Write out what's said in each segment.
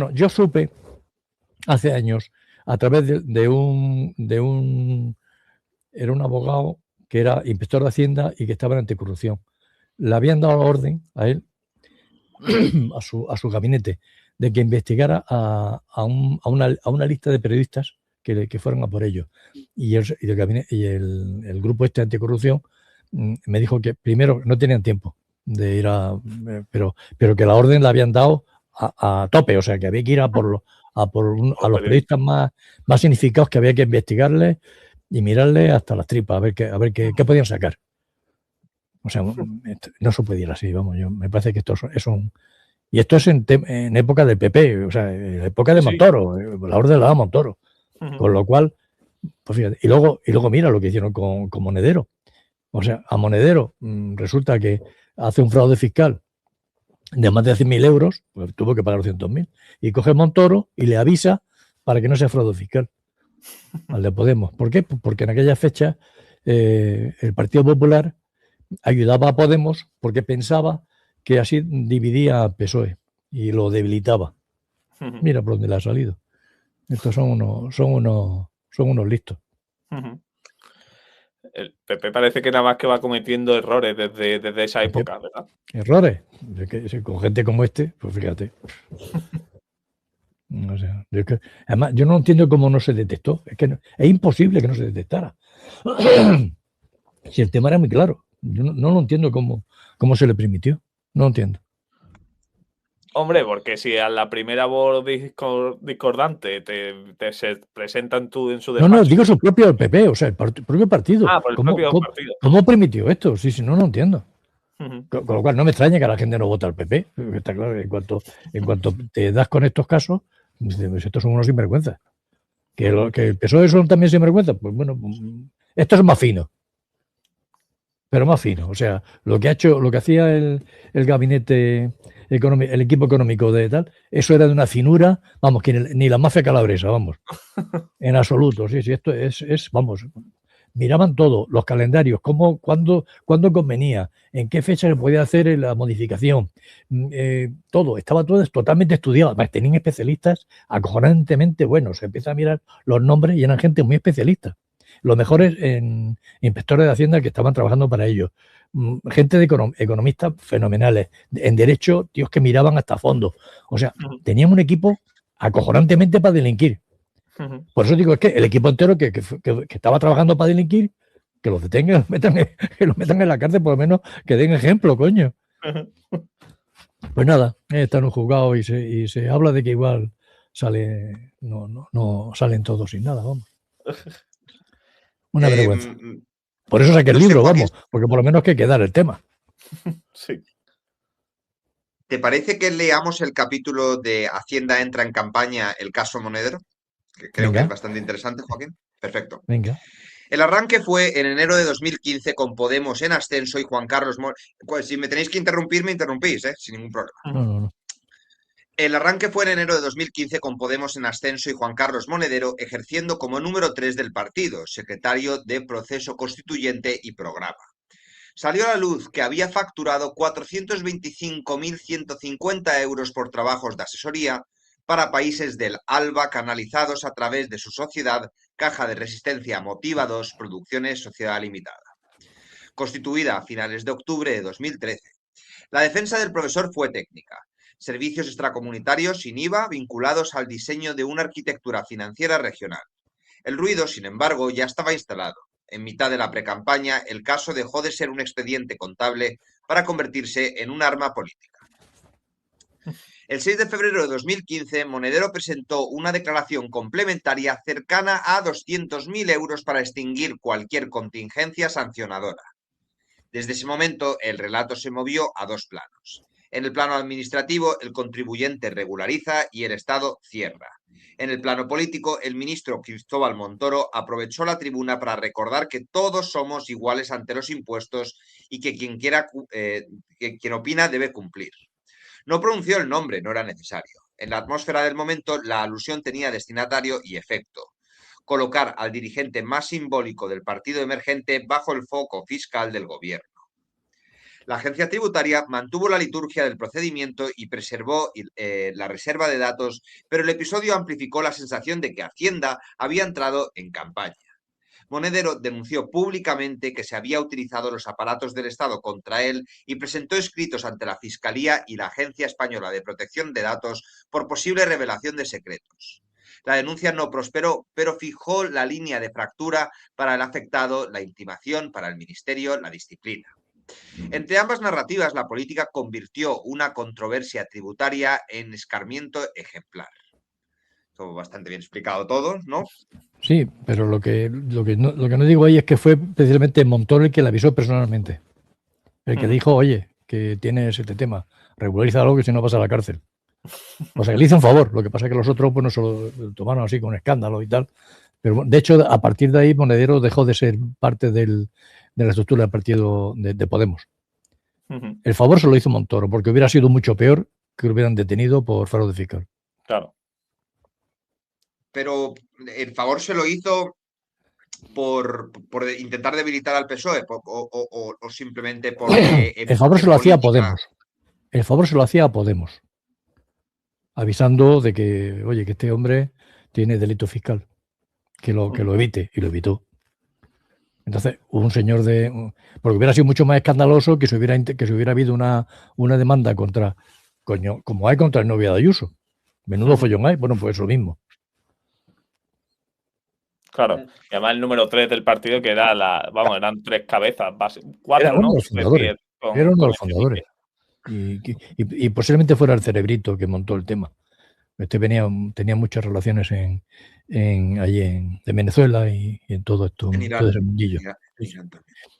Bueno, yo supe hace años, a través de un era un abogado que era inspector de Hacienda y que estaba en anticorrupción. Le habían dado orden a él, a su gabinete, de que investigara a una lista de periodistas que fueron a por ellos. Y el grupo este de anticorrupción me dijo que primero no tenían tiempo de ir pero que la orden la habían dado a tope, o sea, que había que ir a los periodistas más significados, que había que investigarles y mirarles hasta las tripas, a ver qué podían sacar. O sea, no se puede ir así, vamos, me parece que esto es un... Y esto es en época del PP, o sea, en época de Montoro, la orden la da Montoro. Con lo cual, pues fíjate, y luego mira lo que hicieron con Monedero. O sea, a Monedero resulta que hace un fraude fiscal de más de 100.000 euros, pues tuvo que pagar 200.000, y coge Montoro y le avisa para que no sea fraude fiscal al de Podemos. ¿Por qué? Porque en aquella fecha el Partido Popular ayudaba a Podemos porque pensaba que así dividía a PSOE y lo debilitaba. Mira por dónde le ha salido. Estos son unos listos. El PP parece que nada más que va cometiendo errores desde esa época, ¿verdad? ¿Errores? Con gente como este, pues fíjate. O sea, además, yo no entiendo cómo no se detectó. Es que es imposible que no se detectara. Si el tema era muy claro. Yo no lo entiendo cómo se le permitió. No lo entiendo. Hombre, porque si a la primera voz discordante se presentan tú en su despacho... No, digo su propio PP, o sea, el propio partido. Por el propio partido. ¿Cómo permitió esto? Sí, no lo entiendo. Con lo cual no me extraña que la gente no vota al PP. Está claro que en cuanto te das con estos casos, estos son unos sinvergüenzas. Que el PSOE son también sinvergüenzas, pues bueno, esto es más fino. Pero más fino. O sea, lo que hacía el gabinete económico, el equipo económico de tal, eso era de una finura, vamos, que ni la mafia calabresa, vamos. En absoluto, sí, esto vamos, miraban todo, los calendarios, cuándo convenía, en qué fecha se podía hacer la modificación, todo, estaba todo totalmente estudiado. Además, tenían especialistas acojonantemente buenos. Se empieza a mirar los nombres y eran gente muy especialista. Los mejores inspectores de Hacienda que estaban trabajando para ellos. Gente de economistas fenomenales. En derecho, tíos que miraban hasta fondo. O sea, tenían un equipo acojonantemente para delinquir. Por eso digo, es que el equipo entero que estaba trabajando para delinquir, que los detengan, que los metan en la cárcel, por lo menos que den ejemplo, coño. Pues nada, están en un juzgado y se habla de que igual no salen todos sin nada, vamos. Una vergüenza. Por eso saqué el libro, vamos, porque por lo menos hay que dar el tema. Sí. ¿Te parece que leamos el capítulo de Hacienda entra en campaña, el caso Monedero? Que creo que es bastante interesante, Joaquín. Perfecto. Venga. El arranque fue en enero de 2015 con Podemos en ascenso y Juan Carlos Monedero. Si me tenéis que interrumpir, me interrumpís, sin ningún problema. No. El arranque fue en enero de 2015 con Podemos en ascenso y Juan Carlos Monedero ejerciendo como número 3 del partido, secretario de Proceso Constituyente y Programa. Salió a la luz que había facturado 425.150 euros por trabajos de asesoría para países del ALBA canalizados a través de su sociedad Caja de Resistencia Motiva 2 Producciones Sociedad Limitada, constituida a finales de octubre de 2013. La defensa del profesor fue técnica. Servicios extracomunitarios sin IVA vinculados al diseño de una arquitectura financiera regional. El ruido, sin embargo, ya estaba instalado. En mitad de la precampaña, el caso dejó de ser un expediente contable para convertirse en un arma política. El 6 de febrero de 2015, Monedero presentó una declaración complementaria cercana a 200.000 euros para extinguir cualquier contingencia sancionadora. Desde ese momento, el relato se movió a dos planos. En el plano administrativo, el contribuyente regulariza y el Estado cierra. En el plano político, el ministro Cristóbal Montoro aprovechó la tribuna para recordar que todos somos iguales ante los impuestos y que quien opina debe cumplir. No pronunció el nombre, no era necesario. En la atmósfera del momento, la alusión tenía destinatario y efecto. Colocar al dirigente más simbólico del partido emergente bajo el foco fiscal del gobierno. La agencia tributaria mantuvo la liturgia del procedimiento y preservó la reserva de datos, pero el episodio amplificó la sensación de que Hacienda había entrado en campaña. Monedero denunció públicamente que se había utilizado los aparatos del Estado contra él y presentó escritos ante la Fiscalía y la Agencia Española de Protección de Datos por posible revelación de secretos. La denuncia no prosperó, pero fijó la línea de fractura para el afectado, la intimación para el Ministerio, la disciplina. Entre ambas narrativas, la política convirtió una controversia tributaria en escarmiento ejemplar. Todo bastante bien explicado todo, ¿no? Sí, pero lo que no digo ahí es que fue precisamente Montoro el que le avisó personalmente. El que dijo, oye, que tienes este tema, regularízalo que si no vas a la cárcel. O sea, que le hizo un favor. Lo que pasa es que los otros pues, no se lo tomaron así con escándalo y tal. Pero de hecho, a partir de ahí, Monedero dejó de ser parte de la estructura del partido de Podemos. El favor se lo hizo Montoro, porque hubiera sido mucho peor que lo hubieran detenido por fraude fiscal. Claro. Pero el favor se lo hizo por intentar debilitar al PSOE o simplemente porque... El favor se lo hacía a Podemos. El favor se lo hacía a Podemos. Avisando de que, oye, que este hombre tiene delito fiscal. Que lo evite. Y lo evitó. Entonces, un señor porque hubiera sido mucho más escandaloso que si hubiera habido una demanda contra... Coño, como hay contra el novio de Ayuso. Menudo follón hay. Bueno, pues lo mismo. Claro, y además el número 3 del partido que era eran 3 cabezas, 4, era uno ¿no? de los fundadores. Era uno de los fundadores. Y posiblemente fuera el cerebrito que montó el tema. Tenía muchas relaciones en Venezuela y en todo esto, todo ese mundillo.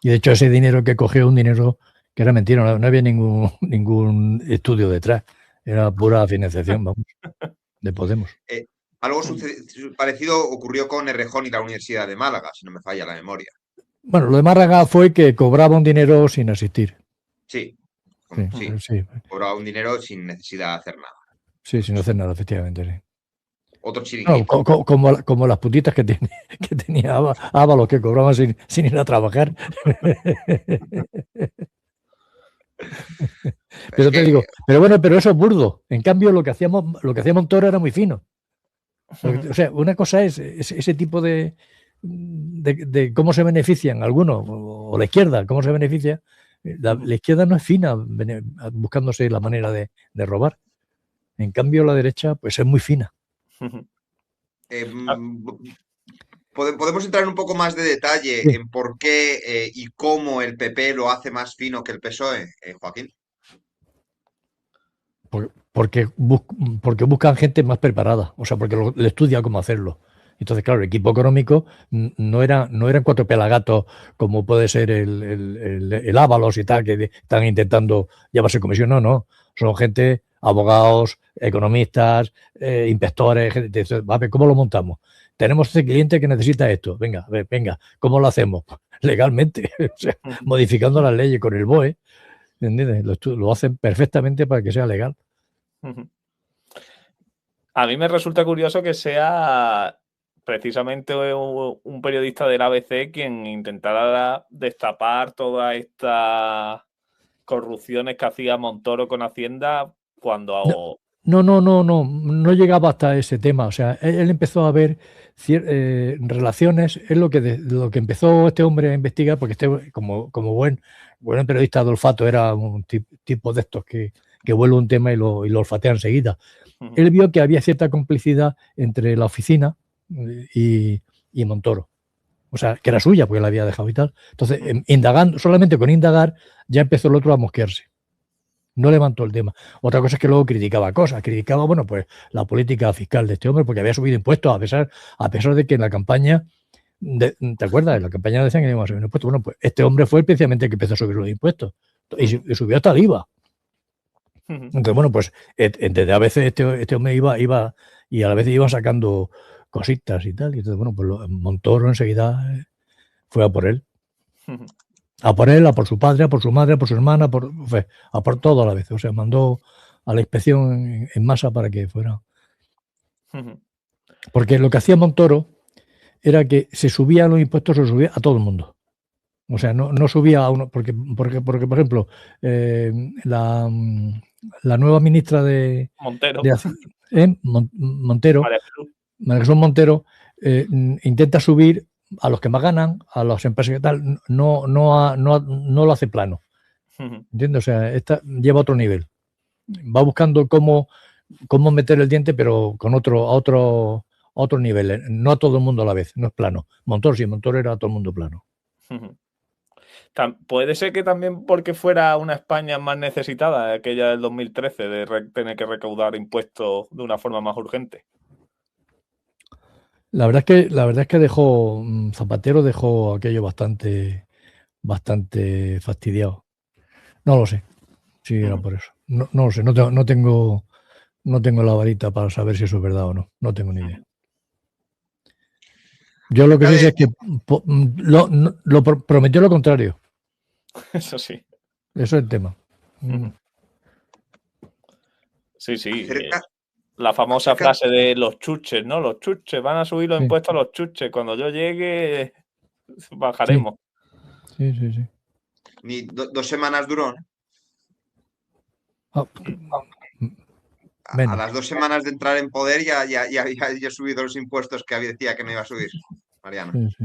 Y de hecho ese dinero que cogió, un dinero que era mentira, no había ningún estudio detrás. Era pura financiación, vamos, de Podemos. Algo parecido ocurrió con Errejón y la Universidad de Málaga, si no me falla la memoria. Bueno, lo de Málaga fue que cobraba un dinero sin asistir. Sí. Cobraba un dinero sin necesidad de hacer nada. Sí, sin hacer nada, efectivamente. Sí. Otro chiringuito. No, como las putitas que tenía Ábalos, que cobraban sin ir a trabajar. Pero te digo, pero eso es burdo. En cambio, lo que hacía Montoro era muy fino. O sea, una cosa es ese tipo de cómo se benefician algunos, o la izquierda, cómo se beneficia. La izquierda no es fina buscándose la manera de robar. En cambio, la derecha, pues es muy fina. ¿Podemos entrar en un poco más de detalle en por qué y cómo el PP lo hace más fino que el PSOE, Joaquín? Porque buscan gente más preparada, o sea, porque le estudia cómo hacerlo. Entonces, claro, el equipo económico no eran 4 pelagatos como puede ser el Ábalos y tal, que están intentando llevarse comisión. No. Son gente, abogados, economistas, inspectores. ¿Cómo lo montamos? Tenemos ese cliente que necesita esto. Venga, ¿cómo lo hacemos? Legalmente, o sea, modificando las leyes con el BOE. ¿Entiendes? Lo hacen perfectamente para que sea legal. A mí me resulta curioso que sea precisamente un periodista del ABC quien intentara destapar todas estas corrupciones que hacía Montoro con Hacienda cuando... No llegaba hasta ese tema. O sea, él empezó a ver relaciones. Es lo que empezó este hombre a investigar, porque como buen periodista de olfato, era un tipo de estos que vuelve un tema y lo olfatea enseguida. Él vio que había cierta complicidad entre la oficina y Montoro. O sea, que era suya, porque la había dejado y tal. Entonces, solamente con indagar, ya empezó el otro a mosquearse. No levantó el tema. Otra cosa es que luego criticaba cosas. Criticaba, pues la política fiscal de este hombre, porque había subido impuestos, a pesar de que en la campaña, ¿te acuerdas? En la campaña decían que no iba a subir impuestos. Bueno, pues este hombre fue especialmente el que empezó a subir los impuestos. Y subió hasta el IVA. Entonces, bueno, pues desde a veces este hombre iba y a la vez iba sacando cositas y tal. Y entonces, bueno, pues Montoro enseguida fue a por él. A por él, a por su padre, a por su madre, a por su hermana, a por todo a la vez. O sea, mandó a la inspección en masa para que fuera. Porque lo que hacía Montoro era que se subían los impuestos, se subía a todo el mundo. O sea, no subía a uno, porque por ejemplo, la nueva ministra de Montero. Montero, María Jesús. María Jesús Montero, intenta subir a los que más ganan, a las empresas que tal, no lo hace plano. ¿Entiendes? O sea, esta lleva a otro nivel. Va buscando cómo meter el diente, pero con otro nivel. No a todo el mundo a la vez, no es plano. Montoro sí, Montoro era a todo el mundo plano. Puede ser que también porque fuera una España más necesitada, aquella del 2013, de tener que recaudar impuestos de una forma más urgente. La verdad es que Zapatero dejó aquello bastante fastidiado. No lo sé. Sí, era por eso. No lo sé. No tengo la varita para saber si eso es verdad o no. No tengo ni idea. Yo lo que sé es que lo prometió lo contrario. Eso sí. Eso es el tema. Sí. La famosa frase de los chuches, ¿no? Los chuches, van a subir los impuestos a los chuches. Cuando yo llegue, bajaremos. Sí. Ni 2 semanas duró, ¿no? A las 2 semanas de entrar en poder ya había subido los impuestos que decía que no iba a subir, Mariano. Sí.